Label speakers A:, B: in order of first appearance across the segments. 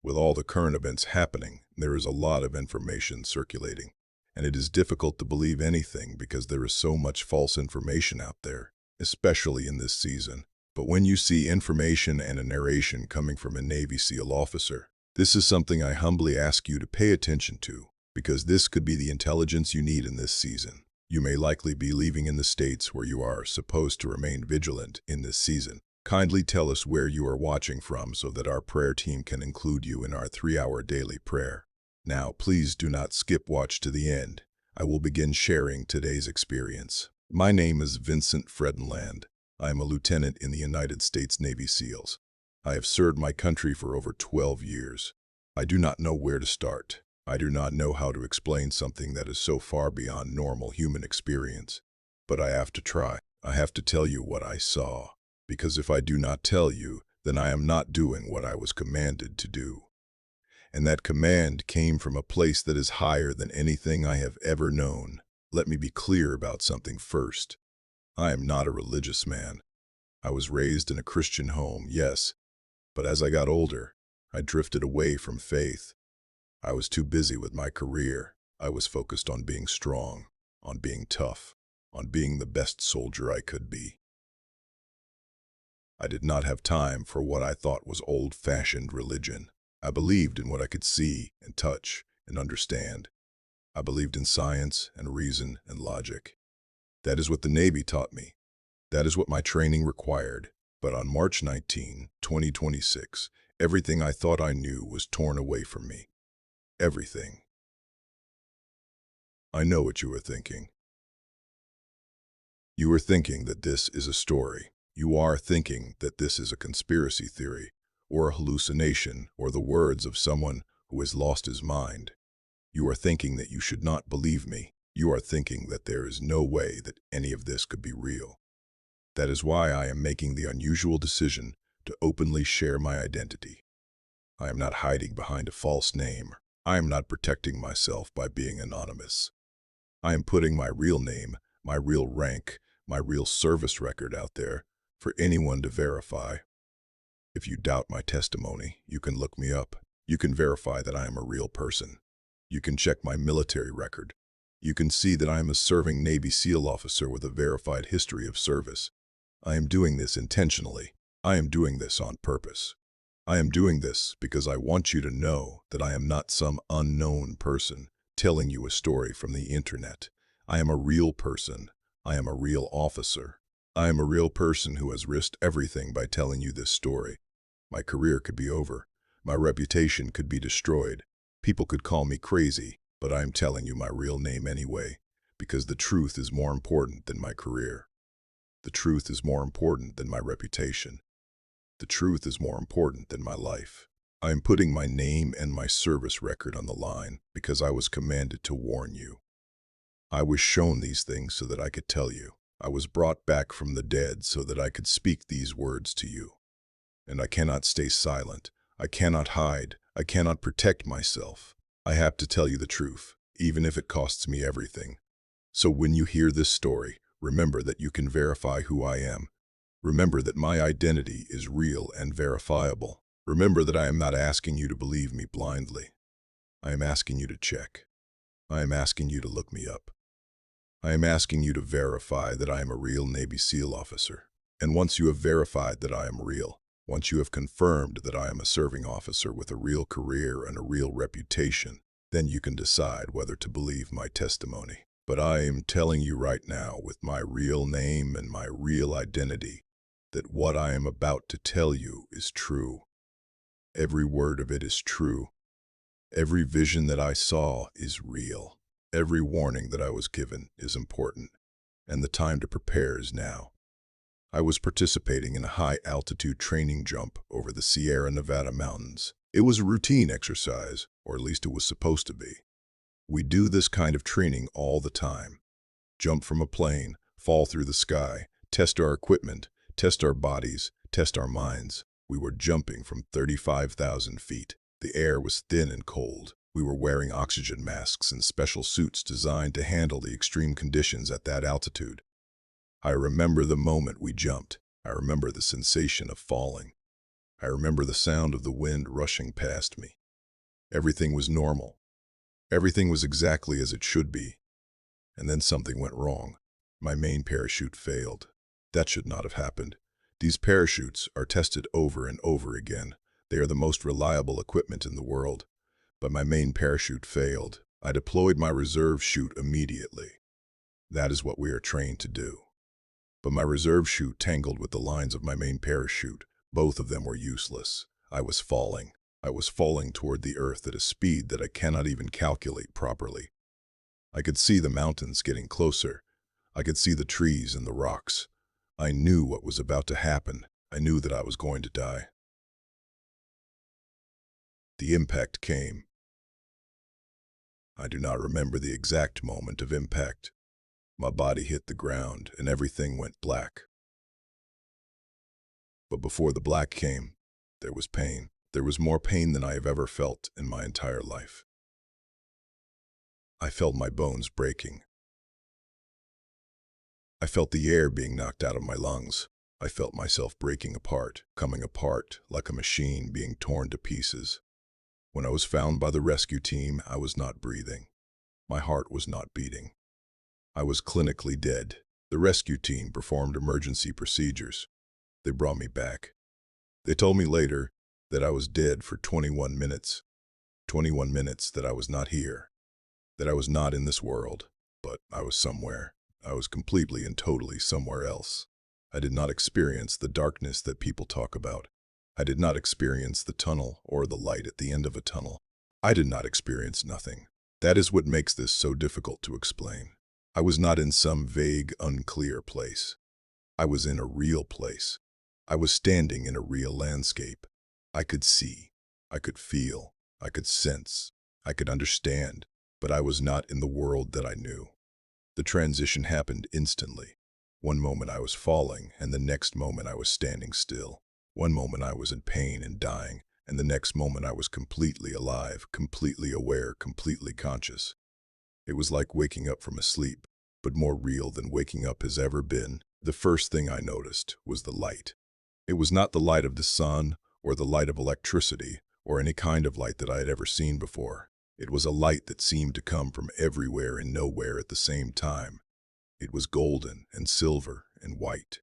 A: With all the current events happening, there is a lot of information circulating, and it is difficult to believe anything because there is so much false information out there, especially in this season. But when you see information and a narration coming from a Navy SEAL officer, this is something I humbly ask you to pay attention to, because this could be the intelligence you need in this season. You may likely be living in the states where you are supposed to remain vigilant in this season. Kindly tell us where you are watching from so that our prayer team can include you in our 3-hour daily prayer. Now, please do not skip watch to the end. I will begin sharing today's experience. My name is Vincent Fredenland. I am a lieutenant in the United States Navy SEALs. I have served my country for over 12 years. I do not know where to start. I do not know how to explain something that is so far beyond normal human experience. But I have to try. I have to tell you what I saw. Because if I do not tell you, then I am not doing what I was commanded to do. And that command came from a place that is higher than anything I have ever known. Let me be clear about something first. I am not a religious man. I was raised in a Christian home, yes, but as I got older, I drifted away from faith. I was too busy with my career. I was focused on being strong, on being tough, on being the best soldier I could be. I did not have time for what I thought was old-fashioned religion. I believed in what I could see and touch and understand. I believed in science and reason and logic. That is what the Navy taught me. That is what my training required. But on March 19, 2026, everything I thought I knew was torn away from me. Everything. I know what you are thinking. You are thinking that this is a story. You are thinking that this is a conspiracy theory, or a hallucination, or the words of someone who has lost his mind. You are thinking that you should not believe me. You are thinking that there is no way that any of this could be real. That is why I am making the unusual decision to openly share my identity. I am not hiding behind a false name. I am not protecting myself by being anonymous. I am putting my real name, my real rank, my real service record out there for anyone to verify. If you doubt my testimony, you can look me up. You can verify that I am a real person. You can check my military record. You can see that I am a serving Navy SEAL officer with a verified history of service. I am doing this intentionally. I am doing this on purpose. I am doing this because I want you to know that I am not some unknown person telling you a story from the internet. I am a real person. I am a real officer. I am a real person who has risked everything by telling you this story. My career could be over. My reputation could be destroyed. People could call me crazy, but I am telling you my real name anyway, because the truth is more important than my career. The truth is more important than my reputation. The truth is more important than my life. I am putting my name and my service record on the line because I was commanded to warn you. I was shown these things so that I could tell you. I was brought back from the dead so that I could speak these words to you. And I cannot stay silent. I cannot hide. I cannot protect myself. I have to tell you the truth, even if it costs me everything. So when you hear this story, remember that you can verify who I am. Remember that my identity is real and verifiable. Remember that I am not asking you to believe me blindly. I am asking you to check. I am asking you to look me up. I am asking you to verify that I am a real Navy SEAL officer. And once you have verified that I am real, once you have confirmed that I am a serving officer with a real career and a real reputation, then you can decide whether to believe my testimony. But I am telling you right now, with my real name and my real identity, that what I am about to tell you is true. Every word of it is true. Every vision that I saw is real. Every warning that I was given is important, and the time to prepare is now. I was participating in a high-altitude training jump over the Sierra Nevada mountains. It was a routine exercise, or at least it was supposed to be. We do this kind of training all the time. Jump from a plane, fall through the sky, test our equipment, test our bodies, test our minds. We were jumping from 35,000 feet. The air was thin and cold. We were wearing oxygen masks and special suits designed to handle the extreme conditions at that altitude. I remember the moment we jumped. I remember the sensation of falling. I remember the sound of the wind rushing past me. Everything was normal. Everything was exactly as it should be. And then something went wrong. My main parachute failed. That should not have happened. These parachutes are tested over and over again. They are the most reliable equipment in the world. But my main parachute failed. I deployed my reserve chute immediately. That is what we are trained to do. But my reserve chute tangled with the lines of my main parachute. Both of them were useless. I was falling. I was falling toward the earth at a speed that I cannot even calculate properly. I could see the mountains getting closer. I could see the trees and the rocks. I knew what was about to happen. I knew that I was going to die. The impact came. I do not remember the exact moment of impact. My body hit the ground and everything went black. But before the black came, there was pain. There was more pain than I have ever felt in my entire life. I felt my bones breaking. I felt the air being knocked out of my lungs. I felt myself breaking apart, coming apart like a machine being torn to pieces. When I was found by the rescue team, I was not breathing. My heart was not beating. I was clinically dead. The rescue team performed emergency procedures. They brought me back. They told me later that I was dead for 21 minutes. 21 minutes that I was not here, that I was not in this world, but I was somewhere. I was completely and totally somewhere else. I did not experience the darkness that people talk about. I did not experience the tunnel or the light at the end of a tunnel. I did not experience nothing. That is what makes this so difficult to explain. I was not in some vague, unclear place. I was in a real place. I was standing in a real landscape. I could see, I could feel, I could sense, I could understand, but I was not in the world that I knew. The transition happened instantly. One moment I was falling, and the next moment I was standing still. One moment I was in pain and dying, and the next moment I was completely alive, completely aware, completely conscious. It was like waking up from a sleep, but more real than waking up has ever been. The first thing I noticed was the light. It was not the light of the sun, or the light of electricity, or any kind of light that I had ever seen before. It was a light that seemed to come from everywhere and nowhere at the same time. It was golden and silver and white.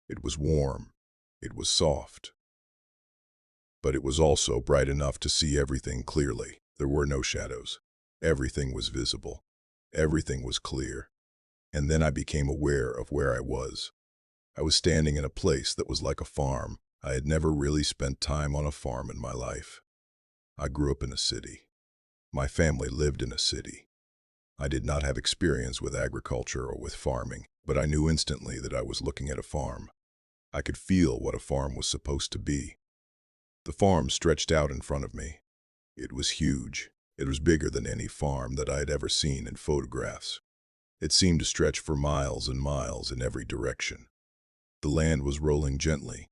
A: It was warm. It was soft. But it was also bright enough to see everything clearly. There were no shadows. Everything was visible. Everything was clear. And then I became aware of where I was. I was standing in a place that was like a farm. I had never really spent time on a farm in my life. I grew up in a city. My family lived in a city. I did not have experience with agriculture or with farming, but I knew instantly that I was looking at a farm. I could feel what a farm was supposed to be. The farm stretched out in front of me. It was huge. It was bigger than any farm that I had ever seen in photographs. It seemed to stretch for miles and miles in every direction. The land was rolling gently.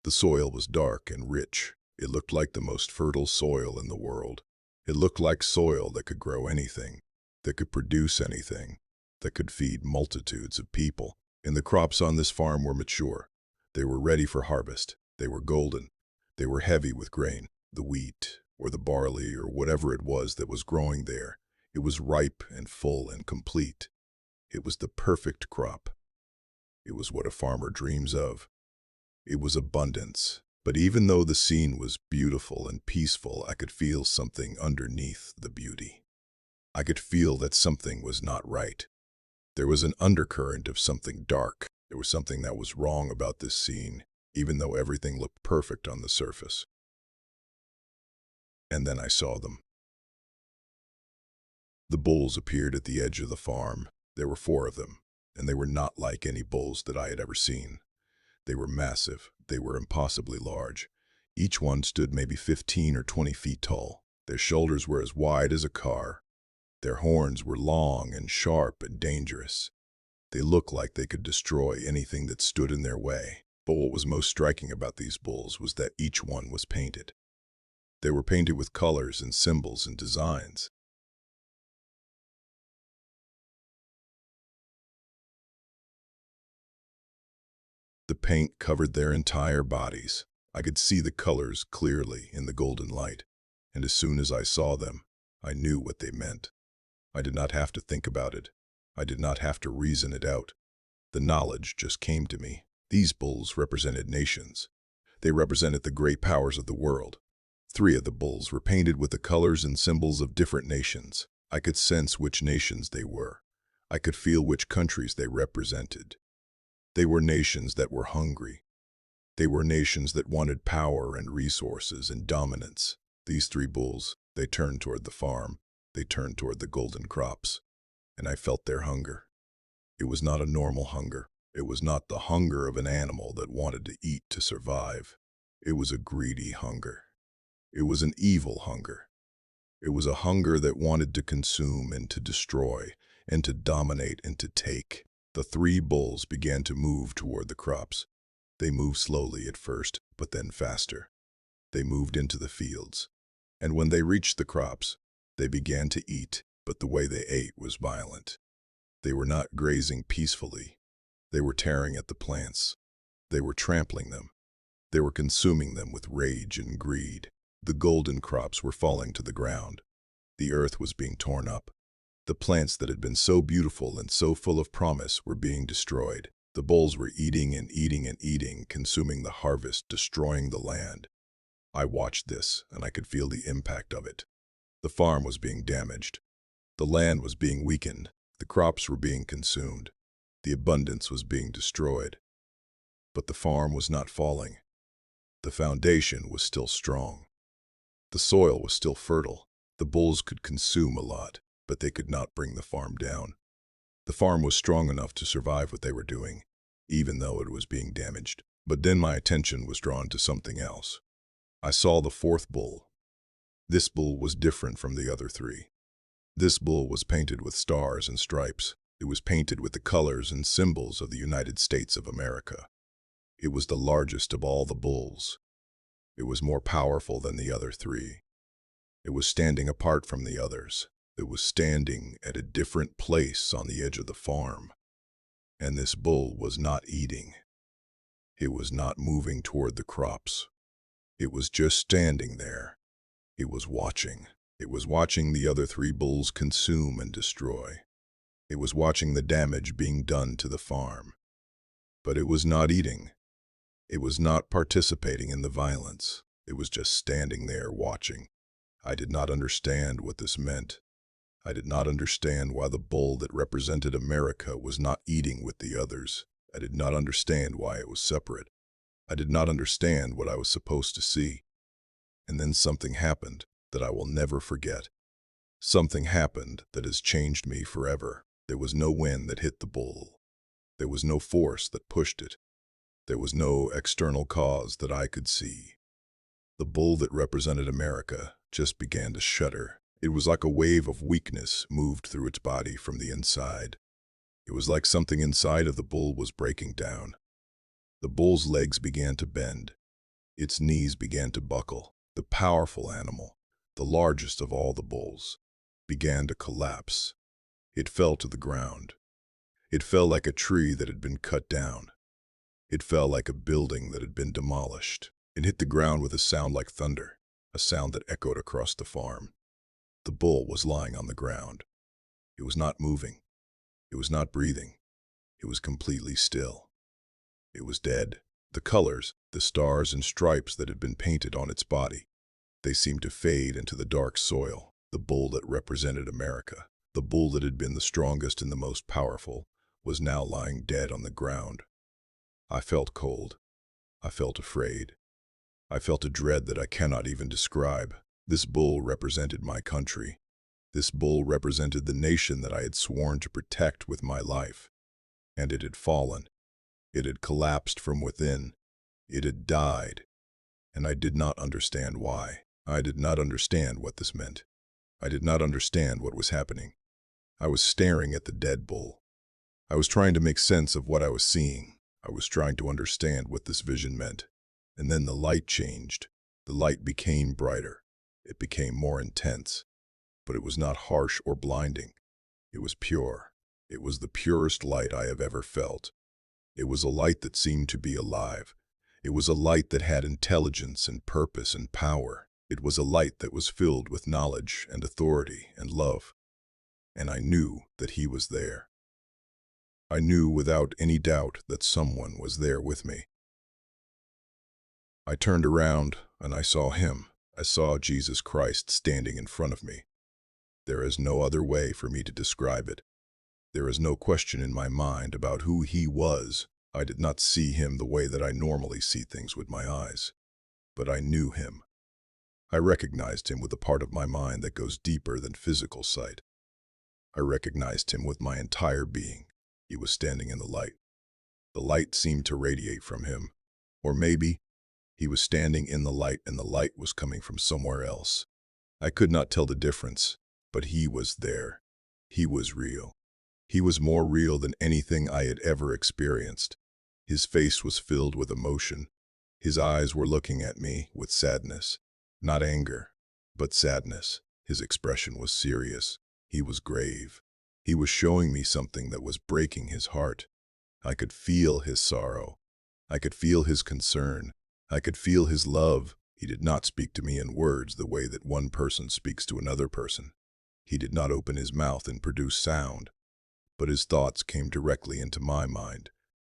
A: The soil was dark and rich. It looked like the most fertile soil in the world. It looked like soil that could grow anything, that could produce anything, that could feed multitudes of people. And the crops on this farm were mature. They were ready for harvest. They were golden. They were heavy with grain. The wheat, or the barley, or whatever it was that was growing there, it was ripe and full and complete. It was the perfect crop. It was what a farmer dreams of. It was abundance. But even though the scene was beautiful and peaceful, I could feel something underneath the beauty. I could feel that something was not right. There was an undercurrent of something dark. There was something that was wrong about this scene, even though everything looked perfect on the surface. And then I saw them. The bulls appeared at the edge of the farm. There were 4 of them, and they were not like any bulls that I had ever seen. They were massive. They were impossibly large. Each one stood maybe 15 or 20 feet tall. Their shoulders were as wide as a car. Their horns were long and sharp and dangerous. They looked like they could destroy anything that stood in their way. But what was most striking about these bulls was that each one was painted. They were painted with colors and symbols and designs. The paint covered their entire bodies. I could see the colors clearly in the golden light, and as soon as I saw them, I knew what they meant. I did not have to think about it. I did not have to reason it out. The knowledge just came to me. These bulls represented nations. They represented the great powers of the world. 3 of the bulls were painted with the colors and symbols of different nations. I could sense which nations they were. I could feel which countries they represented. They were nations that were hungry. They were nations that wanted power and resources and dominance. These 3 bulls, they turned toward the farm. They turned toward the golden crops. And I felt their hunger. It was not a normal hunger. It was not the hunger of an animal that wanted to eat to survive. It was a greedy hunger. It was an evil hunger. It was a hunger that wanted to consume and to destroy and to dominate and to take. The 3 bulls began to move toward the crops. They moved slowly at first, but then faster. They moved into the fields. And when they reached the crops, they began to eat, but the way they ate was violent. They were not grazing peacefully. They were tearing at the plants. They were trampling them. They were consuming them with rage and greed. The golden crops were falling to the ground. The earth was being torn up. The plants that had been so beautiful and so full of promise were being destroyed. The bulls were eating and eating and eating, consuming the harvest, destroying the land. I watched this, and I could feel the impact of it. The farm was being damaged. The land was being weakened. The crops were being consumed. The abundance was being destroyed. But the farm was not falling. The foundation was still strong. The soil was still fertile. The bulls could consume a lot, but they could not bring the farm down. The farm was strong enough to survive what they were doing, even though it was being damaged. But then my attention was drawn to something else. I saw the 4th bull. This bull was different from the other 3. This bull was painted with stars and stripes. It was painted with the colors and symbols of the United States of America. It was the largest of all the bulls. It was more powerful than the other 3. It was standing apart from the others. It was standing at a different place on the edge of the farm. And this bull was not eating. It was not moving toward the crops. It was just standing there. It was watching. It was watching the other 3 bulls consume and destroy. It was watching the damage being done to the farm. But it was not eating. It was not participating in the violence. It was just standing there watching. I did not understand what this meant. I did not understand why the bull that represented America was not eating with the others. I did not understand why it was separate. I did not understand what I was supposed to see. And then something happened that I will never forget. Something happened that has changed me forever. There was no wind that hit the bull. There was no force that pushed it. There was no external cause that I could see. The bull that represented America just began to shudder. It was like a wave of weakness moved through its body from the inside. It was like something inside of the bull was breaking down. The bull's legs began to bend. Its knees began to buckle. The powerful animal, the largest of all the bulls, began to collapse. It fell to the ground. It fell like a tree that had been cut down. It fell like a building that had been demolished. It hit the ground with a sound like thunder, a sound that echoed across the farm. The bull was lying on the ground. It was not moving. It was not breathing. It was completely still. It was dead. The colors, the stars and stripes that had been painted on its body, they seemed to fade into the dark soil. The bull that represented America, the bull that had been the strongest and the most powerful, was now lying dead on the ground. I felt cold. I felt afraid. I felt a dread that I cannot even describe. This bull represented my country. This bull represented the nation that I had sworn to protect with my life. And it had fallen. It had collapsed from within. It had died. And I did not understand why. I did not understand what this meant. I did not understand what was happening. I was staring at the dead bull. I was trying to make sense of what I was seeing. I was trying to understand what this vision meant. And then the light changed. The light became brighter. It became more intense. But it was not harsh or blinding. It was pure. It was the purest light I have ever felt. It was a light that seemed to be alive. It was a light that had intelligence and purpose and power. It was a light that was filled with knowledge and authority and love. And I knew that he was there. I knew without any doubt that someone was there with me. I turned around and I saw him. I saw Jesus Christ standing in front of me. There is no other way for me to describe it. There is no question in my mind about who he was. I did not see him the way that I normally see things with my eyes, but I knew him. I recognized him with a part of my mind that goes deeper than physical sight. I recognized him with my entire being. He was standing in the light. The light seemed to radiate from him. Or maybe he was standing in the light and the light was coming from somewhere else. I could not tell the difference, but he was there. He was real. He was more real than anything I had ever experienced. His face was filled with emotion. His eyes were looking at me with sadness. Not anger, but sadness. His expression was serious. He was grave. He was showing me something that was breaking his heart. I could feel his sorrow. I could feel his concern. I could feel his love. He did not speak to me in words the way that one person speaks to another person. He did not open his mouth and produce sound, but his thoughts came directly into my mind.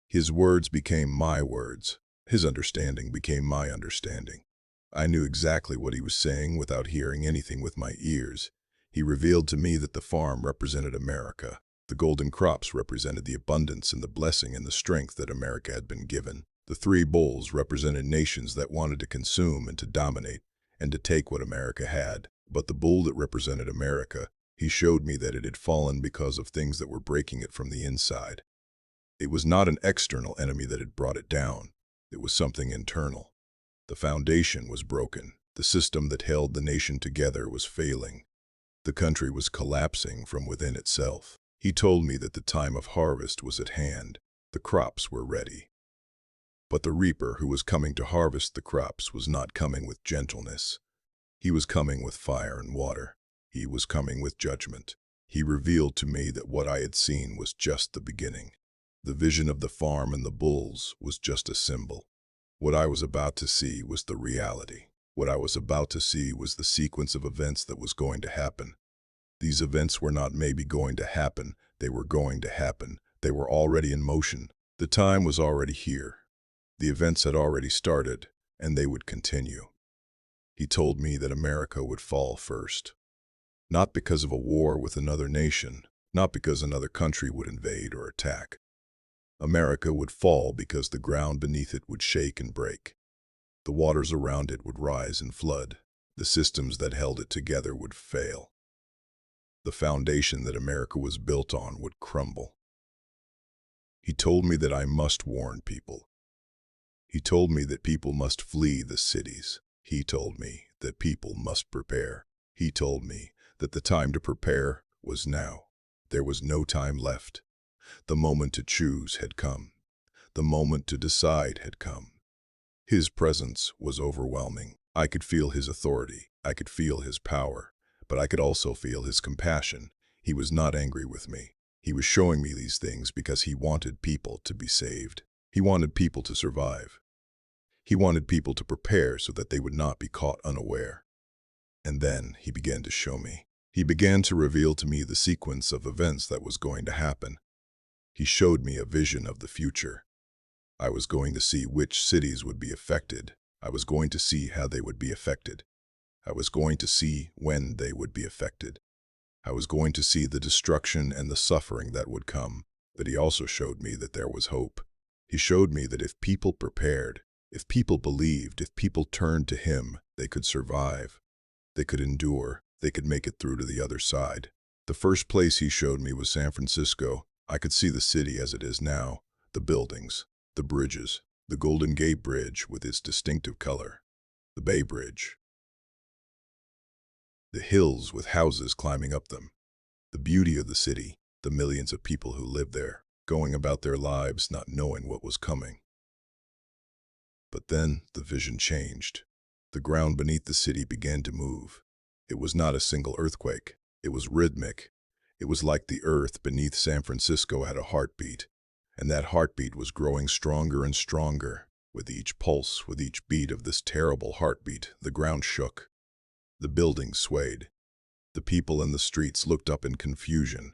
A: His words became my words. His understanding became my understanding. I knew exactly what he was saying without hearing anything with my ears. He revealed to me that the farm represented America. The golden crops represented the abundance and the blessing and the strength that America had been given. The three bulls represented nations that wanted to consume and to dominate and to take what America had. But the bull that represented America, he showed me that it had fallen because of things that were breaking it from the inside. It was not an external enemy that had brought it down. It was something internal. The foundation was broken. The system that held the nation together was failing. The country was collapsing from within itself. He told me that the time of harvest was at hand. The crops were ready. But the reaper who was coming to harvest the crops was not coming with gentleness. He was coming with fire and water. He was coming with judgment. He revealed to me that what I had seen was just the beginning. The vision of the farm and the bulls was just a symbol. What I was about to see was the reality. What I was about to see was the sequence of events that was going to happen. These events were not maybe going to happen. They were going to happen. They were already in motion. The time was already here. The events had already started, and they would continue. He told me that America would fall first. Not because of a war with another nation, not because another country would invade or attack. America would fall because the ground beneath it would shake and break. The waters around it would rise and flood. The systems that held it together would fail. The foundation that America was built on would crumble. He told me that I must warn people. He told me that people must flee the cities. He told me that people must prepare. He told me that the time to prepare was now. There was no time left. The moment to choose had come. The moment to decide had come. His presence was overwhelming. I could feel his authority. I could feel his power. But I could also feel his compassion. He was not angry with me. He was showing me these things because he wanted people to be saved. He wanted people to survive. He wanted people to prepare so that they would not be caught unaware. And then he began to show me. He began to reveal to me the sequence of events that was going to happen. He showed me a vision of the future. I was going to see which cities would be affected. I was going to see how they would be affected. I was going to see when they would be affected. I was going to see the destruction and the suffering that would come. But he also showed me that there was hope. He showed me that if people prepared, if people believed, if people turned to him, they could survive. They could endure. They could make it through to the other side. The first place he showed me was San Francisco. I could see the city as it is now, the buildings, the bridges, the Golden Gate Bridge with its distinctive color, the Bay Bridge, the hills with houses climbing up them, the beauty of the city, the millions of people who lived there, going about their lives not knowing what was coming. But then the vision changed. The ground beneath the city began to move. It was not a single earthquake. It was rhythmic. It was like the earth beneath San Francisco had a heartbeat, and that heartbeat was growing stronger and stronger. With each pulse, with each beat of this terrible heartbeat, the ground shook. The buildings swayed. The people in the streets looked up in confusion.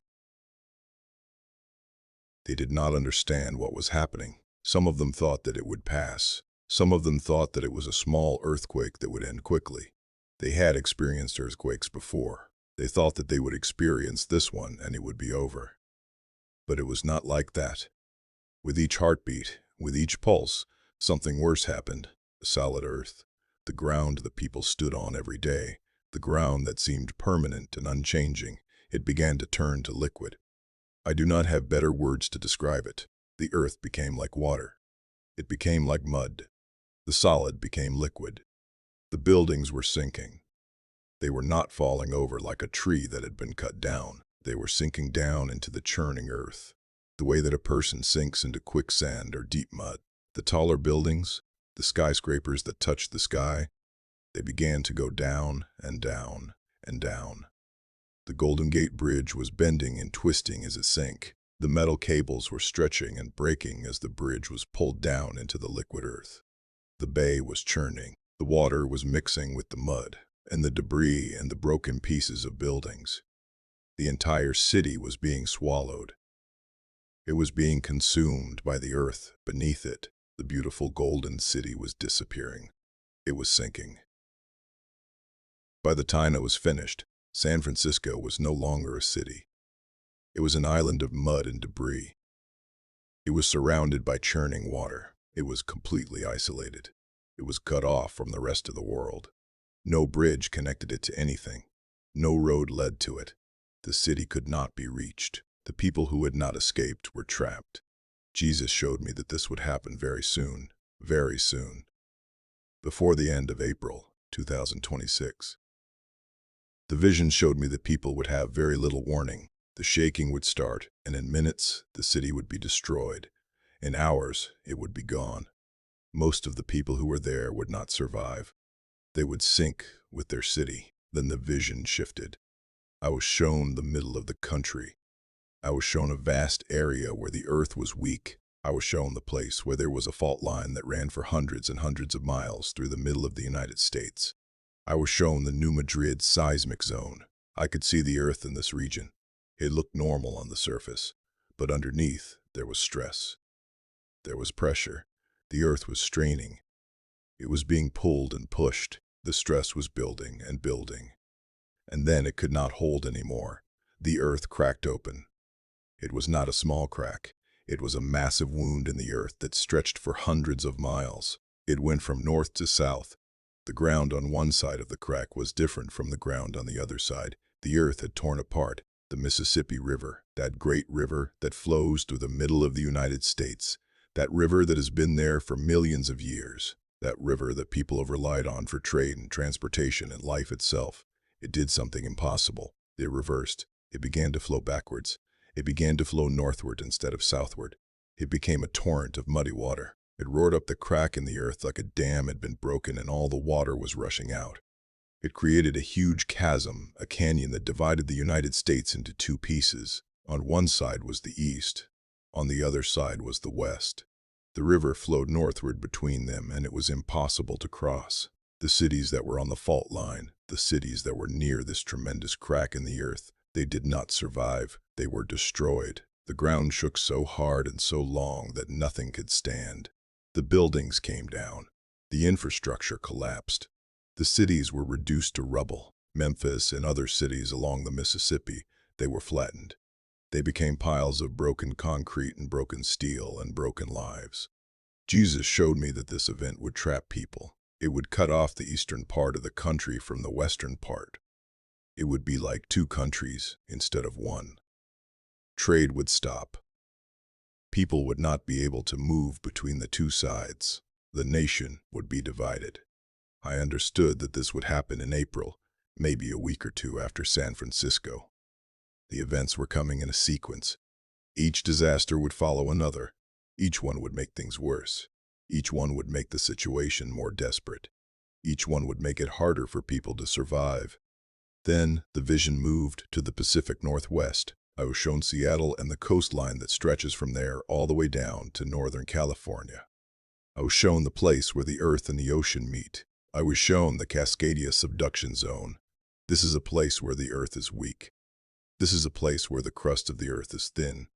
A: They did not understand what was happening. Some of them thought that it would pass. Some of them thought that it was a small earthquake that would end quickly. They had experienced earthquakes before. They thought that they would experience this one and it would be over. But it was not like that. With each heartbeat, with each pulse, something worse happened. The solid earth, the ground the people stood on every day, the ground that seemed permanent and unchanging, it began to turn to liquid. I do not have better words to describe it. The earth became like water. It became like mud. The solid became liquid. The buildings were sinking. They were not falling over like a tree that had been cut down. They were sinking down into the churning earth, the way that a person sinks into quicksand or deep mud. The taller buildings, the skyscrapers that touched the sky, they began to go down and down and down. The Golden Gate Bridge was bending and twisting as it sank. The metal cables were stretching and breaking as the bridge was pulled down into the liquid earth. The bay was churning. The water was mixing with the mud and the debris and the broken pieces of buildings. The entire city was being swallowed. It was being consumed by the earth beneath it. The beautiful golden city was disappearing. It was sinking. By the time it was finished, San Francisco was no longer a city. It was an island of mud and debris. It was surrounded by churning water. It was completely isolated. It was cut off from the rest of the world. No bridge connected it to anything. No road led to it. The city could not be reached. The people who had not escaped were trapped. Jesus showed me that this would happen very soon, before the end of April 2026. The vision showed me that people would have very little warning. The shaking would start, and in minutes, the city would be destroyed. In hours, it would be gone. Most of the people who were there would not survive. They would sink with their city. Then the vision shifted. I was shown the middle of the country. I was shown a vast area where the earth was weak. I was shown the place where there was a fault line that ran for hundreds and hundreds of miles through the middle of the United States. I was shown the New Madrid seismic zone. I could see the earth in this region. It looked normal on the surface, but underneath there was stress. There was pressure. The earth was straining. It was being pulled and pushed. The stress was building and building. And then it could not hold anymore. The earth cracked open. It was not a small crack. It was a massive wound in the earth that stretched for hundreds of miles. It went from north to south. The ground on one side of the crack was different from the ground on the other side. The earth had torn apart. The Mississippi River, that great river that flows through the middle of the United States, that river that has been there for millions of years, that river that people have relied on for trade and transportation and life itself, it did something impossible. It reversed. It began to flow backwards. It began to flow northward instead of southward. It became a torrent of muddy water. It roared up the crack in the earth like a dam had been broken and all the water was rushing out. It created a huge chasm, a canyon that divided the United States into two pieces. On one side was the east. On the other side was the west. The river flowed northward between them, and it was impossible to cross. The cities that were on the fault line, the cities that were near this tremendous crack in the earth, they did not survive. They were destroyed. The ground shook so hard and so long that nothing could stand. The buildings came down. The infrastructure collapsed. The cities were reduced to rubble. Memphis and other cities along the Mississippi, they were flattened. They became piles of broken concrete and broken steel and broken lives. Jesus showed me that this event would trap people. It would cut off the eastern part of the country from the western part. It would be like two countries instead of one. Trade would stop. People would not be able to move between the two sides. The nation would be divided. I understood that this would happen in April, maybe a week or two after San Francisco. The events were coming in a sequence. Each disaster would follow another. Each one would make things worse. Each one would make the situation more desperate. Each one would make it harder for people to survive. Then the vision moved to the Pacific Northwest. I was shown Seattle and the coastline that stretches from there all the way down to Northern California. I was shown the place where the earth and the ocean meet. I was shown the Cascadia subduction zone. This is a place where the earth is weak. This is a place where the crust of the earth is thin.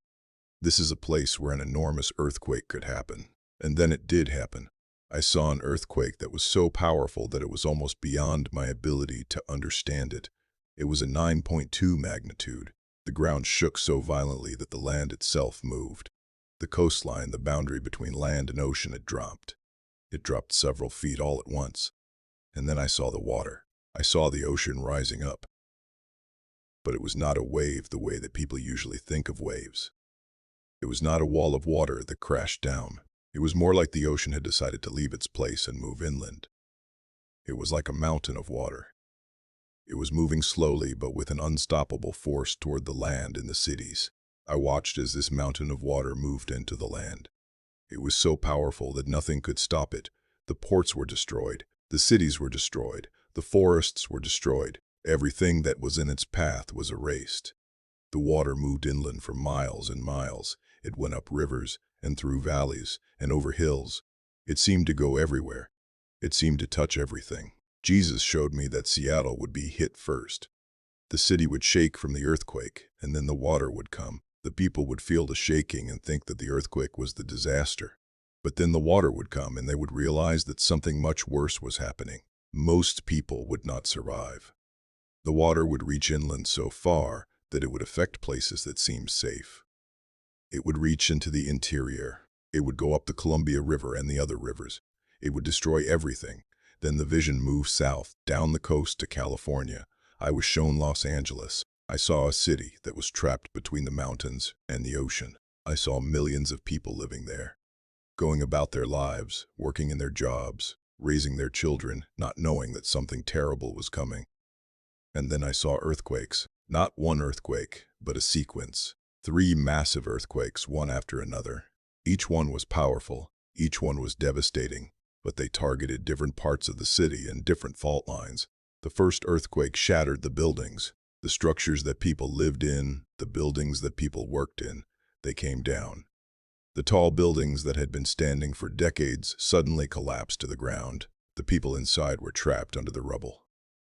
A: This is a place where an enormous earthquake could happen. And then it did happen. I saw an earthquake that was so powerful that it was almost beyond my ability to understand it. It was a 9.2 magnitude. The ground shook so violently that the land itself moved. The coastline, the boundary between land and ocean, had dropped. It dropped several feet all at once. And then I saw the water. I saw the ocean rising up. But it was not a wave the way that people usually think of waves. It was not a wall of water that crashed down. It was more like the ocean had decided to leave its place and move inland. It was like a mountain of water. It was moving slowly but with an unstoppable force toward the land and the cities. I watched as this mountain of water moved into the land. It was so powerful that nothing could stop it. The ports were destroyed. The cities were destroyed. The forests were destroyed. Everything that was in its path was erased. The water moved inland for miles and miles. It went up rivers and through valleys and over hills. It seemed to go everywhere. It seemed to touch everything. Jesus showed me that Seattle would be hit first. The city would shake from the earthquake, and then the water would come. The people would feel the shaking and think that the earthquake was the disaster. But then the water would come, and they would realize that something much worse was happening. Most people would not survive. The water would reach inland so far that it would affect places that seemed safe. It would reach into the interior. It would go up the Columbia River and the other rivers. It would destroy everything. Then the vision moved south, down the coast to California. I was shown Los Angeles. I saw a city that was trapped between the mountains and the ocean. I saw millions of people living there, going about their lives, working in their jobs, raising their children, not knowing that something terrible was coming. And then I saw earthquakes. Not one earthquake, but a sequence. 3 massive earthquakes, one after another. Each one was powerful. Each one was devastating. But they targeted different parts of the city and different fault lines. The first earthquake shattered the buildings, the structures that people lived in, the buildings that people worked in. They came down. The tall buildings that had been standing for decades suddenly collapsed to the ground. The people inside were trapped under the rubble.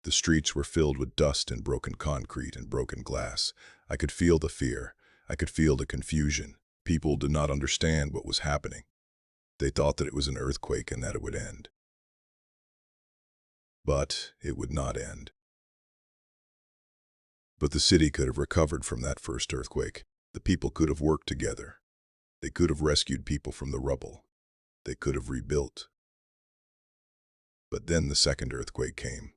A: The streets were filled with dust and broken concrete and broken glass. I could feel the fear. I could feel the confusion. People did not understand what was happening. They thought that it was an earthquake and that it would end. But it would not end. But the city could have recovered from that first earthquake. The people could have worked together. They could have rescued people from the rubble. They could have rebuilt. But then the second earthquake came.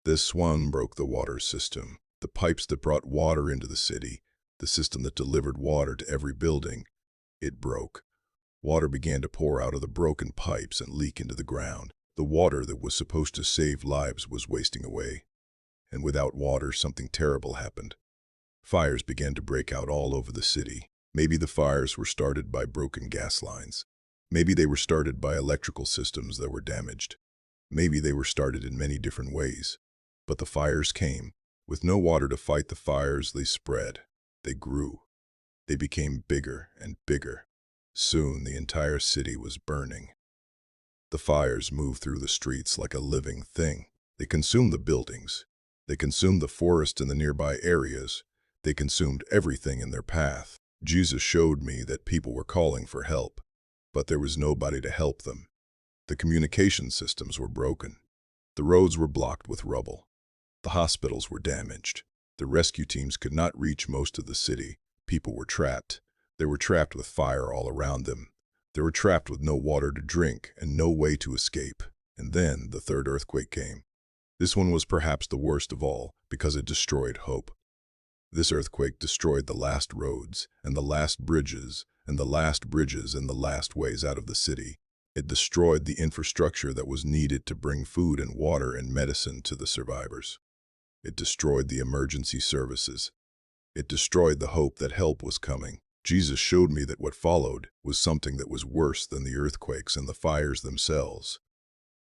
A: This one broke the water system, the pipes that brought water into the city, the system that delivered water to every building. It broke. Water began to pour out of the broken pipes and leak into the ground. The water that was supposed to save lives was wasting away. And without water, something terrible happened. Fires began to break out all over the city. Maybe the fires were started by broken gas lines. Maybe they were started by electrical systems that were damaged. Maybe they were started in many different ways. But the fires came. With no water to fight the fires, they spread. They grew. They became bigger and bigger. Soon the entire city was burning. The fires moved through the streets like a living thing. They consumed the buildings. They consumed the forest and the nearby areas. They consumed everything in their path. Jesus showed me that people were calling for help, but there was nobody to help them. The communication systems were broken. The roads were blocked with rubble. The hospitals were damaged. The rescue teams could not reach most of the city. People were trapped. They were trapped with fire all around them. They were trapped with no water to drink and no way to escape. And then the third earthquake came. This one was perhaps the worst of all because it destroyed hope. This earthquake destroyed the last roads and the last bridges and the last bridges and the last ways out of the city. It destroyed the infrastructure that was needed to bring food and water and medicine to the survivors. It destroyed the emergency services. It destroyed the hope that help was coming. Jesus showed me that what followed was something that was worse than the earthquakes and the fires themselves.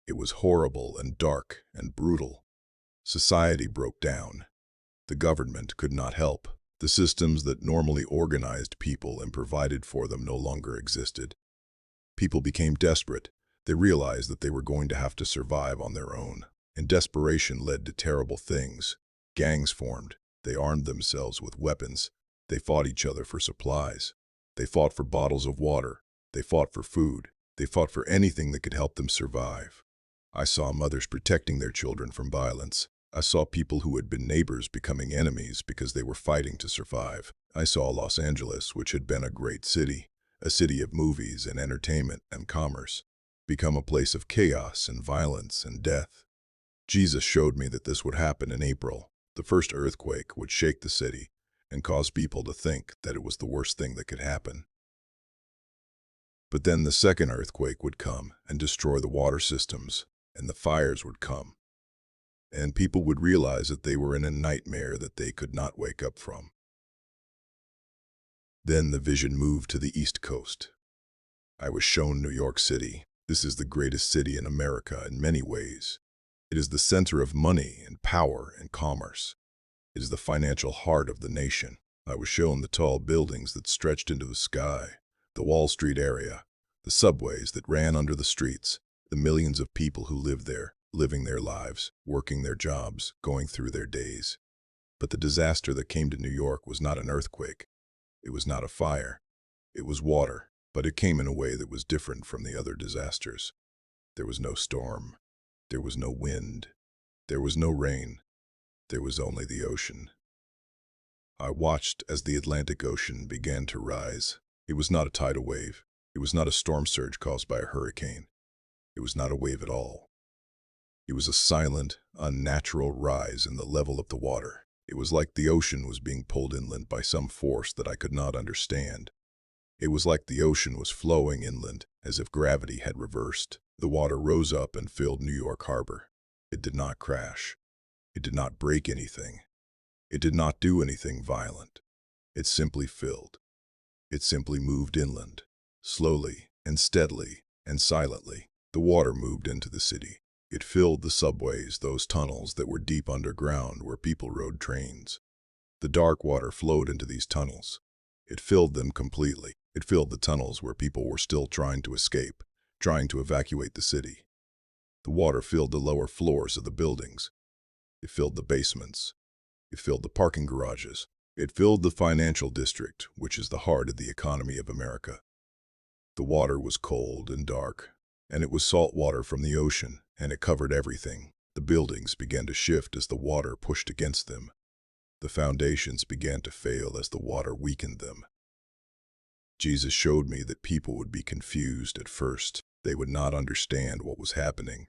A: It was horrible and dark and brutal. Society broke down. The government could not help. The systems that normally organized people and provided for them no longer existed. People became desperate. They realized that they were going to have to survive on their own. And desperation led to terrible things. Gangs formed. They armed themselves with weapons. They fought each other for supplies. They fought for bottles of water. They fought for food. They fought for anything that could help them survive. I saw mothers protecting their children from violence. I saw people who had been neighbors becoming enemies because they were fighting to survive. I saw Los Angeles, which had been a great city, a city of movies and entertainment and commerce, become a place of chaos and violence and death. Jesus showed me that this would happen in April. The first earthquake would shake the city and cause people to think that it was the worst thing that could happen. But then the second earthquake would come and destroy the water systems, and the fires would come. And people would realize that they were in a nightmare that they could not wake up from. Then the vision moved to the East Coast. I was shown New York City. This is the greatest city in America in many ways. It is the center of money and power and commerce. It is the financial heart of the nation. I was shown the tall buildings that stretched into the sky, the Wall Street area, the subways that ran under the streets, the millions of people who lived there, living their lives, working their jobs, going through their days. But the disaster that came to New York was not an earthquake. It was not a fire. It was water, but it came in a way that was different from the other disasters. There was no storm. There was no wind. There was no rain. There was only the ocean. I watched as the Atlantic Ocean began to rise. It was not a tidal wave. It was not a storm surge caused by a hurricane. It was not a wave at all. It was a silent, unnatural rise in the level of the water. It was like the ocean was being pulled inland by some force that I could not understand. It was like the ocean was flowing inland, as if gravity had reversed. The water rose up and filled New York Harbor. It did not crash. It did not break anything. It did not do anything violent. It simply filled. It simply moved inland, slowly and steadily and silently. The water moved into the city. It filled the subways, those tunnels that were deep underground where people rode trains. The dark water flowed into these tunnels. It filled them completely. It filled the tunnels where people were still trying to escape, trying to evacuate the city. The water filled the lower floors of the buildings. It filled the basements. It filled the parking garages. It filled the financial district, which is the heart of the economy of America. The water was cold and dark, and it was salt water from the ocean, and it covered everything. The buildings began to shift as the water pushed against them. The foundations began to fail as the water weakened them. Jesus showed me that people would be confused at first. They would not understand what was happening.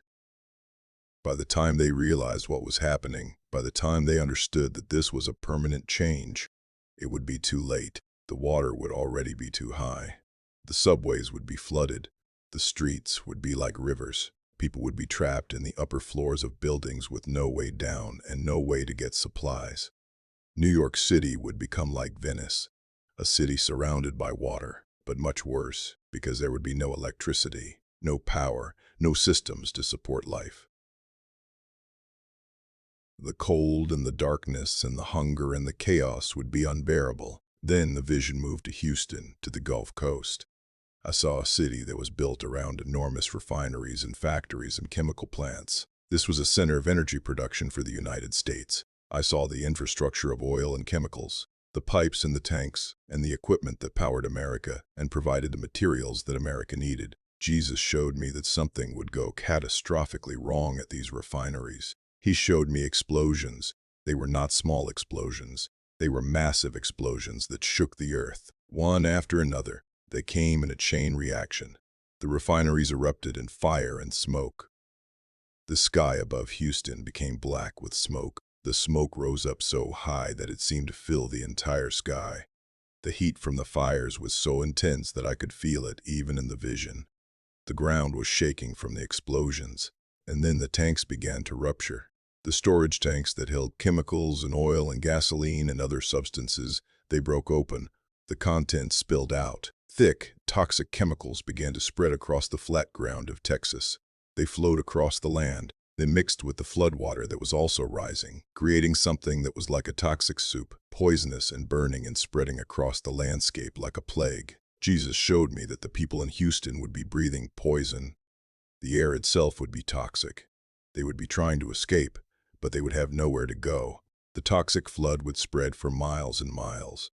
A: By the time they realized what was happening, by the time they understood that this was a permanent change, it would be too late. The water would already be too high. The subways would be flooded. The streets would be like rivers. People would be trapped in the upper floors of buildings with no way down and no way to get supplies. New York City would become like Venice, a city surrounded by water, but much worse, because there would be no electricity, no power, no systems to support life. The cold and the darkness and the hunger and the chaos would be unbearable. Then the vision moved to Houston, to the Gulf Coast. I saw a city that was built around enormous refineries and factories and chemical plants. This was a center of energy production for the United States. I saw the infrastructure of oil and chemicals, the pipes and the tanks, and the equipment that powered America and provided the materials that America needed. Jesus showed me that something would go catastrophically wrong at these refineries. He showed me explosions. They were not small explosions. They were massive explosions that shook the earth. One after another, they came in a chain reaction. The refineries erupted in fire and smoke. The sky above Houston became black with smoke. The smoke rose up so high that it seemed to fill the entire sky. The heat from the fires was so intense that I could feel it even in the vision. The ground was shaking from the explosions, and then the tanks began to rupture. The storage tanks that held chemicals and oil and gasoline and other substances, they broke open. The contents spilled out. Thick, toxic chemicals began to spread across the flat ground of Texas. They flowed across the land. They mixed with the floodwater that was also rising, creating something that was like a toxic soup, poisonous and burning and spreading across the landscape like a plague. Jesus showed me that the people in Houston would be breathing poison. The air itself would be toxic. They would be trying to escape, but they would have nowhere to go. The toxic flood would spread for miles and miles.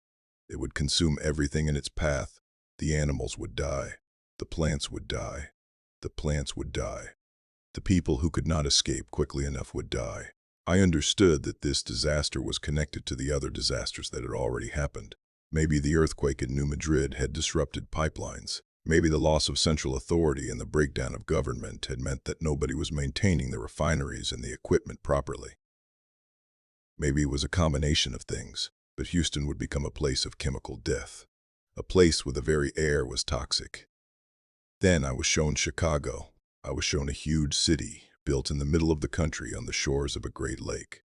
A: It would consume everything in its path. The animals would die. The plants would die. The plants would die. The people who could not escape quickly enough would die. I understood that this disaster was connected to the other disasters that had already happened. Maybe the earthquake in New Madrid had disrupted pipelines. Maybe the loss of central authority and the breakdown of government had meant that nobody was maintaining the refineries and the equipment properly. Maybe it was a combination of things, but Houston would become a place of chemical death, a place where the very air was toxic. Then I was shown Chicago. I was shown a huge city built in the middle of the country on the shores of a great lake.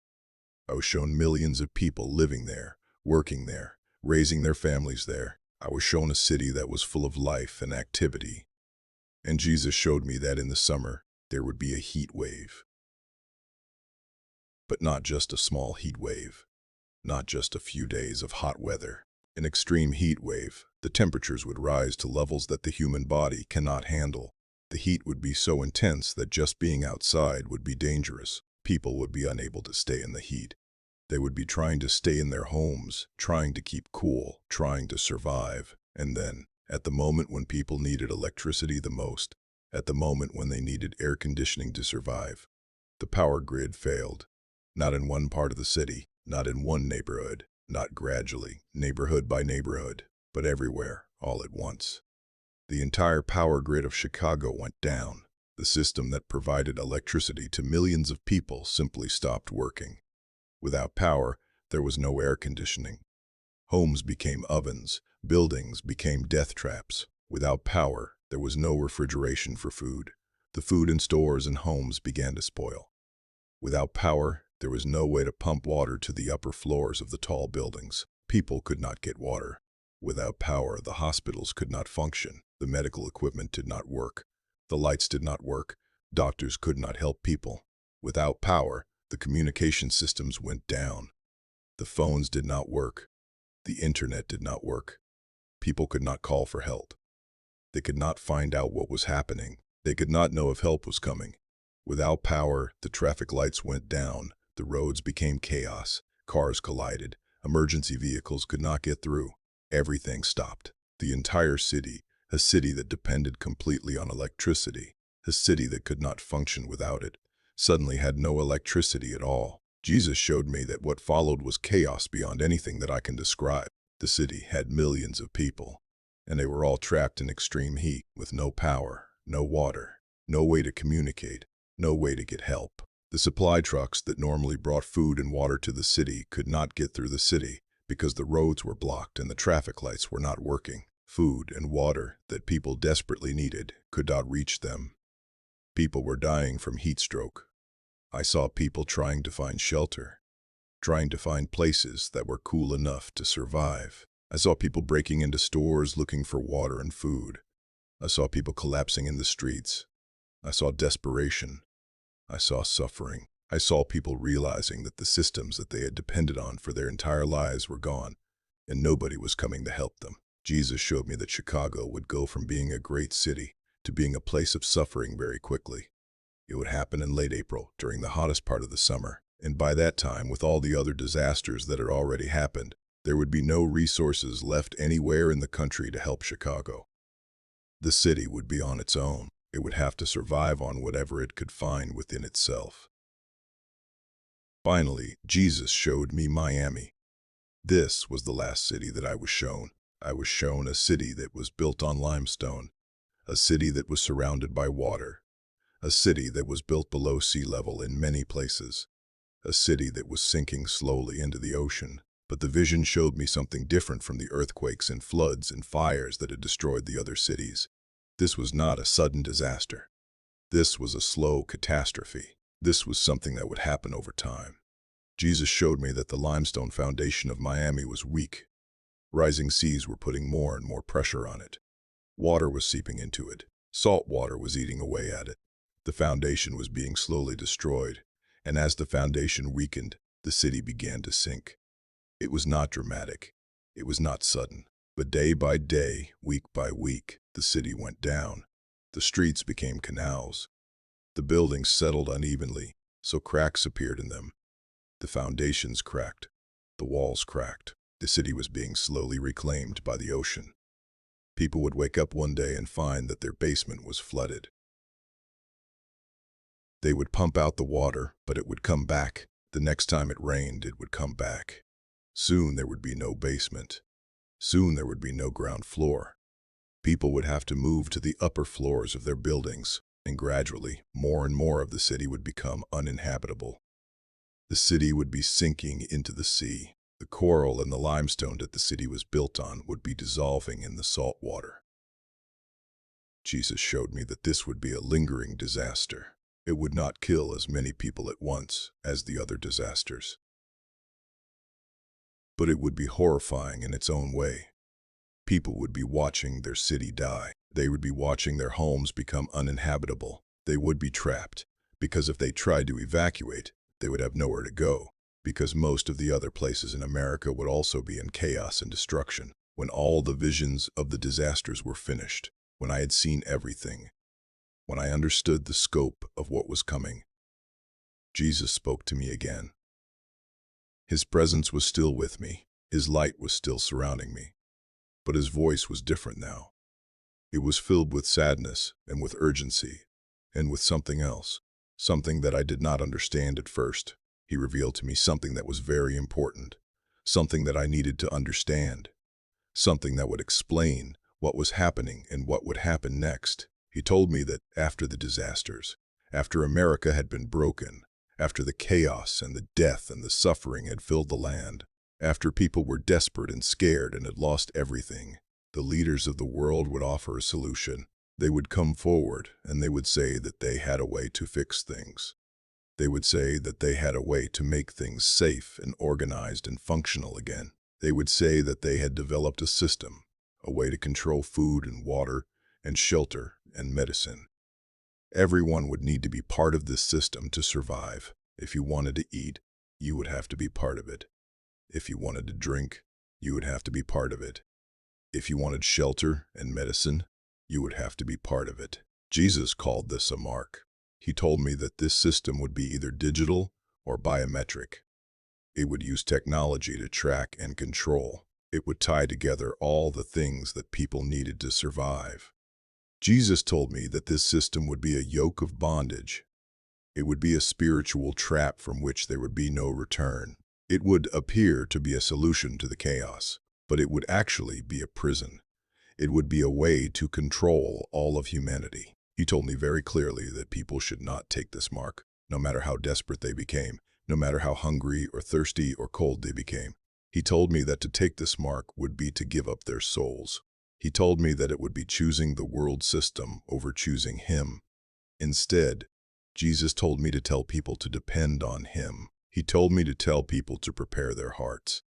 A: I was shown millions of people living there, working there, raising their families there. I was shown a city that was full of life and activity. And Jesus showed me that in the summer there would be a heat wave. But not just a small heat wave, not just a few days of hot weather. An extreme heat wave. The temperatures would rise to levels that the human body cannot handle. The heat would be so intense that just being outside would be dangerous. People would be unable to stay in the heat. They would be trying to stay in their homes, trying to keep cool, trying to survive. And then, at the moment when people needed electricity the most, at the moment when they needed air conditioning to survive, the power grid failed. Not in one part of the city, not in one neighborhood, not gradually, neighborhood by neighborhood, but everywhere, all at once. The entire power grid of Chicago went down. The system that provided electricity to millions of people simply stopped working. Without power, there was no air conditioning. Homes became ovens, buildings became death traps. Without power, there was no refrigeration for food. The food in stores and homes began to spoil. Without power, there was no way to pump water to the upper floors of the tall buildings. People could not get water. Without power, the hospitals could not function. The medical equipment did not work. The lights did not work. Doctors could not help people. Without power, the communication systems went down. The phones did not work. The internet did not work. People could not call for help. They could not find out what was happening. They could not know if help was coming. Without power, the traffic lights went down. The roads became chaos. Cars collided. Emergency vehicles could not get through. Everything stopped. The entire city, a city that depended completely on electricity, a city that could not function without it, suddenly had no electricity at all. Jesus showed me that what followed was chaos beyond anything that I can describe. The city had millions of people, and they were all trapped in extreme heat, with no power, no water, no way to communicate, no way to get help. The supply trucks that normally brought food and water to the city could not get through the city because the roads were blocked and the traffic lights were not working. Food and water that people desperately needed could not reach them. People were dying from heat stroke. I saw people trying to find shelter, trying to find places that were cool enough to survive. I saw people breaking into stores looking for water and food. I saw people collapsing in the streets. I saw desperation. I saw suffering. I saw people realizing that the systems that they had depended on for their entire lives were gone, and nobody was coming to help them. Jesus showed me that Chicago would go from being a great city to being a place of suffering very quickly. It would happen in late April, during the hottest part of the summer, and by that time, with all the other disasters that had already happened, there would be no resources left anywhere in the country to help Chicago. The city would be on its own. It would have to survive on whatever it could find within itself. Finally, Jesus showed me Miami. This was the last city that I was shown. I was shown a city that was built on limestone, a city that was surrounded by water, a city that was built below sea level in many places, a city that was sinking slowly into the ocean. But the vision showed me something different from the earthquakes and floods and fires that had destroyed the other cities. This was not a sudden disaster. This was a slow catastrophe. This was something that would happen over time. Jesus showed me that the limestone foundation of Miami was weak. Rising seas were putting more and more pressure on it. Water was seeping into it. Salt water was eating away at it. The foundation was being slowly destroyed, and as the foundation weakened, the city began to sink. It was not dramatic. It was not sudden. But day by day, week by week, the city went down. The streets became canals. The buildings settled unevenly, so cracks appeared in them. The foundations cracked. The walls cracked. The city was being slowly reclaimed by the ocean. People would wake up one day and find that their basement was flooded. They would pump out the water, but it would come back. The next time it rained, it would come back. Soon there would be no basement. Soon there would be no ground floor. People would have to move to the upper floors of their buildings, and gradually, more and more of the city would become uninhabitable. The city would be sinking into the sea. The coral and the limestone that the city was built on would be dissolving in the salt water. Jesus showed me that this would be a lingering disaster. It would not kill as many people at once as the other disasters. But it would be horrifying in its own way. People would be watching their city die. They would be watching their homes become uninhabitable. They would be trapped, because if they tried to evacuate, they would have nowhere to go, because most of the other places in America would also be in chaos and destruction. When all the visions of the disasters were finished, when I had seen everything, when I understood the scope of what was coming, Jesus spoke to me again. His presence was still with me. His light was still surrounding me. But his voice was different now. It was filled with sadness and with urgency and with something else, something that I did not understand at first. He revealed to me something that was very important, something that I needed to understand, something that would explain what was happening and what would happen next. He told me that after the disasters, after America had been broken, after the chaos and the death and the suffering had filled the land, after people were desperate and scared and had lost everything, the leaders of the world would offer a solution. They would come forward and they would say that they had a way to fix things. They would say that they had a way to make things safe and organized and functional again. They would say that they had developed a system, a way to control food and water and shelter and medicine. Everyone would need to be part of this system to survive. If you wanted to eat, you would have to be part of it. If you wanted to drink, you would have to be part of it. If you wanted shelter and medicine, you would have to be part of it. Jesus called this a mark. He told me that this system would be either digital or biometric. It would use technology to track and control. It would tie together all the things that people needed to survive. Jesus told me that this system would be a yoke of bondage. It would be a spiritual trap from which there would be no return. It would appear to be a solution to the chaos, but it would actually be a prison. It would be a way to control all of humanity. He told me very clearly that people should not take this mark, no matter how desperate they became, no matter how hungry or thirsty or cold they became. He told me that to take this mark would be to give up their souls. He told me that it would be choosing the world system over choosing him. Instead, Jesus told me to tell people to depend on him. He told me to tell people to prepare their hearts.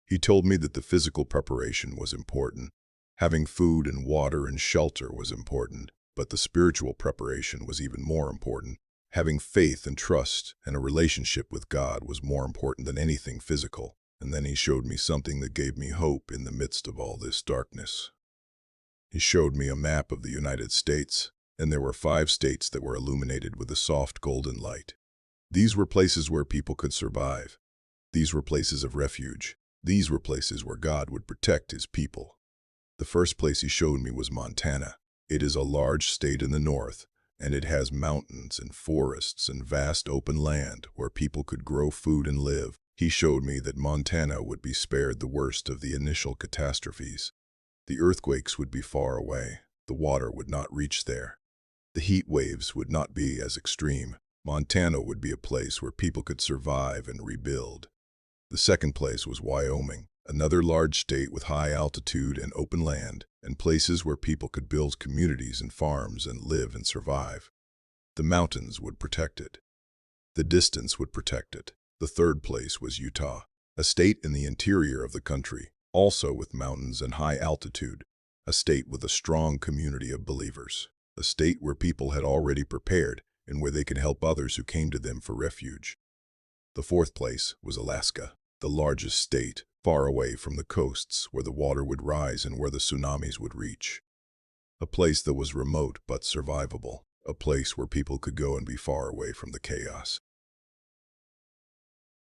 A: He told me that the physical preparation was important. Having food and water and shelter was important, but the spiritual preparation was even more important. Having faith and trust and a relationship with God was more important than anything physical. And then he showed me something that gave me hope in the midst of all this darkness. He showed me a map of the United States, and there were 5 states that were illuminated with a soft golden light. These were places where people could survive. These were places of refuge. These were places where God would protect his people. The first place he showed me was Montana. It is a large state in the north, and it has mountains and forests and vast open land where people could grow food and live. He showed me that Montana would be spared the worst of the initial catastrophes. The earthquakes would be far away. The water would not reach there. The heat waves would not be as extreme. Montana would be a place where people could survive and rebuild. The second place was Wyoming, another large state with high altitude and open land, and places where people could build communities and farms and live and survive. The mountains would protect it. The distance would protect it. The third place was Utah, a state in the interior of the country, also with mountains and high altitude, a state with a strong community of believers, a state where people had already prepared and where they could help others who came to them for refuge. The fourth place was Alaska, the largest state, far away from the coasts where the water would rise and where the tsunamis would reach. A place that was remote but survivable, a place where people could go and be far away from the chaos.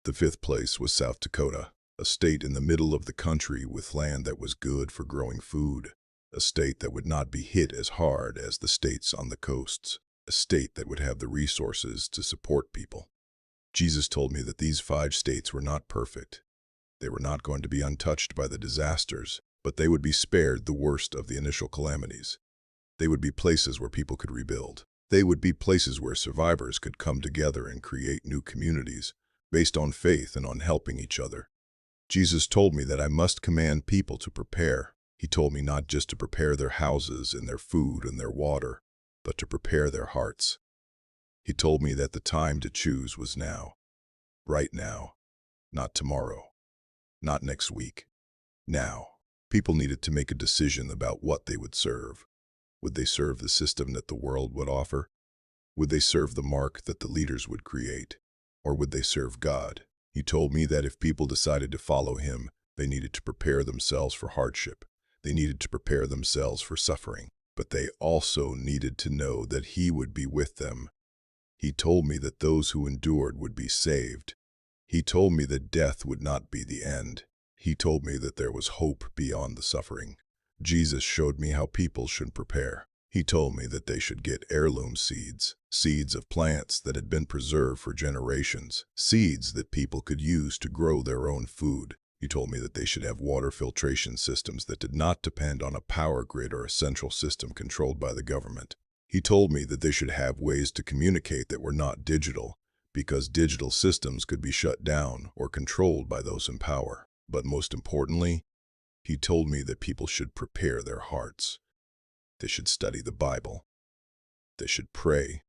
A: The fifth place was South Dakota, a state in the middle of the country with land that was good for growing food, a state that would not be hit as hard as the states on the coasts, a state that would have the resources to support people. Jesus told me that these 5 states were not perfect. They were not going to be untouched by the disasters, but they would be spared the worst of the initial calamities. They would be places where people could rebuild. They would be places where survivors could come together and create new communities based on faith and on helping each other. Jesus told me that I must command people to prepare. He told me not just to prepare their houses and their food and their water, but to prepare their hearts. He told me that the time to choose was now. Right now. Not tomorrow. Not next week. Now. People needed to make a decision about what they would serve. Would they serve the system that the world would offer? Would they serve the mark that the leaders would create? Or would they serve God? He told me that if people decided to follow him, they needed to prepare themselves for hardship. They needed to prepare themselves for suffering. But they also needed to know that he would be with them. He told me that those who endured would be saved. He told me that death would not be the end. He told me that there was hope beyond the suffering. Jesus showed me how people should prepare. He told me that they should get heirloom seeds, seeds of plants that had been preserved for generations, seeds that people could use to grow their own food. He told me that they should have water filtration systems that did not depend on a power grid or a central system controlled by the government. He told me that they should have ways to communicate that were not digital, because digital systems could be shut down or controlled by those in power. But most importantly, he told me that people should prepare their hearts. They should study the Bible. They should pray.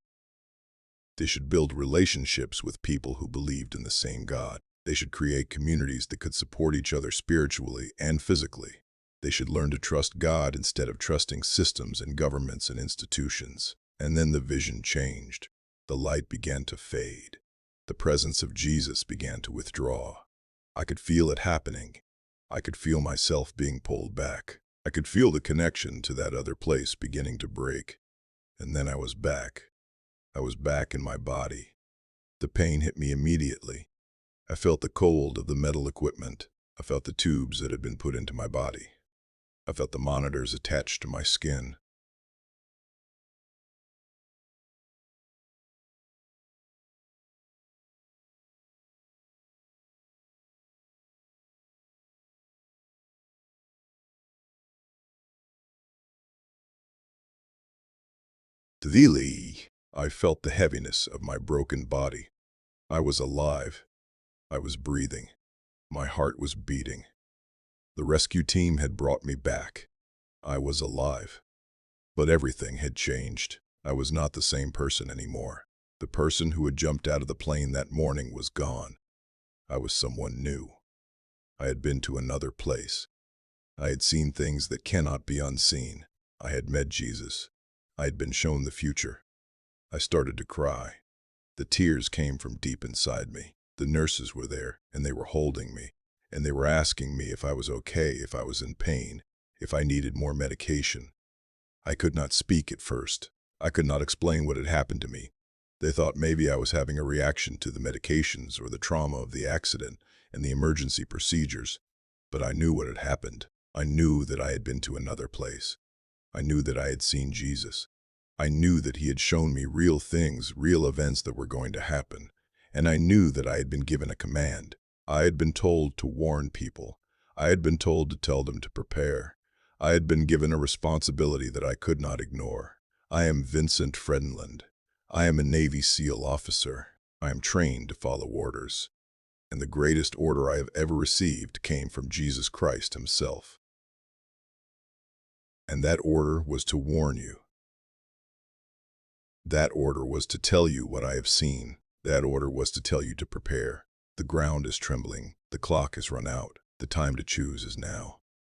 A: They should build relationships with people who believed in the same God. They should create communities that could support each other spiritually and physically. They should learn to trust God instead of trusting systems and governments and institutions. And then the vision changed. The light began to fade. The presence of Jesus began to withdraw. I could feel it happening. I could feel myself being pulled back. I could feel the connection to that other place beginning to break. And then I was back. I was back in my body. The pain hit me immediately. I felt the cold of the metal equipment. I felt the tubes that had been put into my body. I felt the monitors attached to my skin. Really, I felt the heaviness of my broken body. I was alive. I was breathing. My heart was beating. The rescue team had brought me back. I was alive. But everything had changed. I was not the same person anymore. The person who had jumped out of the plane that morning was gone. I was someone new. I had been to another place. I had seen things that cannot be unseen. I had met Jesus. I had been shown the future. I started to cry. The tears came from deep inside me. The nurses were there, and they were holding me, and they were asking me if I was okay, if I was in pain, if I needed more medication. I could not speak at first. I could not explain what had happened to me. They thought maybe I was having a reaction to the medications or the trauma of the accident and the emergency procedures. But I knew what had happened. I knew that I had been to another place. I knew that I had seen Jesus. I knew that he had shown me real things, real events that were going to happen. And I knew that I had been given a command. I had been told to warn people. I had been told to tell them to prepare. I had been given a responsibility that I could not ignore. I am Vincent Fredenland. I am a Navy SEAL officer. I am trained to follow orders. And the greatest order I have ever received came from Jesus Christ himself. And that order was to warn you. That order was to tell you what I have seen. That order was to tell you to prepare. The ground is trembling. The clock has run out. The time to choose is now.